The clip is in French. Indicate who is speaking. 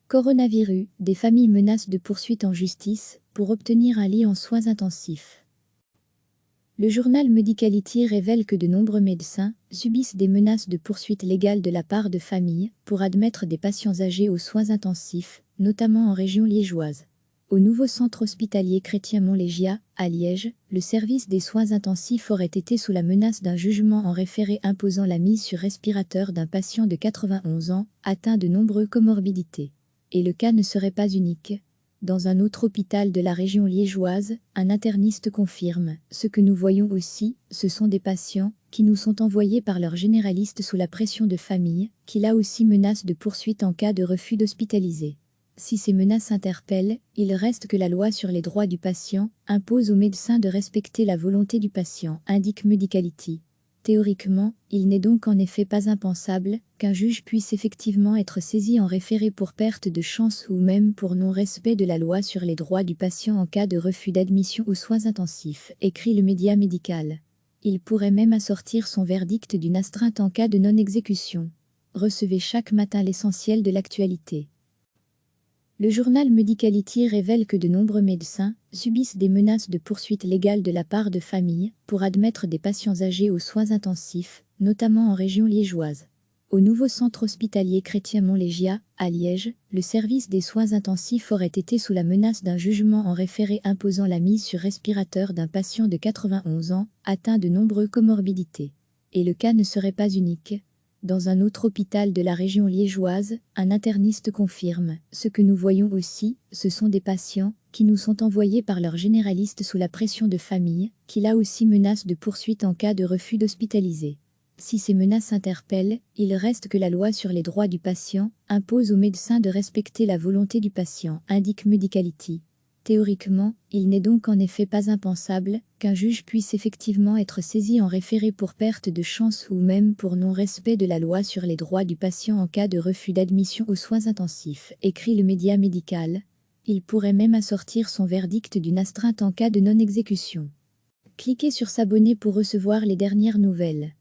Speaker 1: Coronavirus, des familles menacent de poursuites en justice pour obtenir un lit en soins intensifs. Le journal Medicality révèle que de nombreux médecins subissent des menaces de poursuites légales de la part de familles pour admettre des patients âgés aux soins intensifs, notamment en région liégeoise. Au nouveau centre hospitalier Chrétien Montlégia, à Liège, le service des soins intensifs aurait été sous la menace d'un jugement en référé imposant la mise sur respirateur d'un patient de 91 ans, atteint de nombreuses comorbidités. Et le cas ne serait pas unique. Dans un autre hôpital de la région liégeoise, un interniste confirme « Ce que nous voyons aussi, ce sont des patients qui nous sont envoyés par leur généraliste sous la pression de famille, qui là aussi menacent de poursuite en cas de refus d'hospitaliser. Si ces menaces interpellent, il reste que la loi sur les droits du patient impose aux médecins de respecter la volonté du patient », indique Medicality. Théoriquement, il n'est donc en effet pas impensable qu'un juge puisse effectivement être saisi en référé pour perte de chance ou même pour non-respect de la loi sur les droits du patient en cas de refus d'admission aux soins intensifs, écrit le média médical. Il pourrait même assortir son verdict d'une astreinte en cas de non-exécution. Recevez chaque matin l'essentiel de l'actualité. Le journal Medicality révèle que de nombreux médecins subissent des menaces de poursuites légales de la part de familles pour admettre des patients âgés aux soins intensifs, notamment en région liégeoise. Au nouveau centre hospitalier Chrétien Montlégia, à Liège, le service des soins intensifs aurait été sous la menace d'un jugement en référé imposant la mise sur respirateur d'un patient de 91 ans, atteint de nombreuses comorbidités. Et le cas ne serait pas unique. Dans un autre hôpital de la région liégeoise, un interniste confirme « Ce que nous voyons aussi, ce sont des patients qui nous sont envoyés par leur généraliste sous la pression de famille, qui là aussi menacent de poursuite en cas de refus d'hospitaliser. Si ces menaces interpellent, il reste que la loi sur les droits du patient impose aux médecins de respecter la volonté du patient », indique Medicality. Théoriquement, il n'est donc en effet pas impensable qu'un juge puisse effectivement être saisi en référé pour perte de chance ou même pour non-respect de la loi sur les droits du patient en cas de refus d'admission aux soins intensifs, écrit le média médical. Il pourrait même assortir son verdict d'une astreinte en cas de non-exécution. Cliquez sur s'abonner pour recevoir les dernières nouvelles.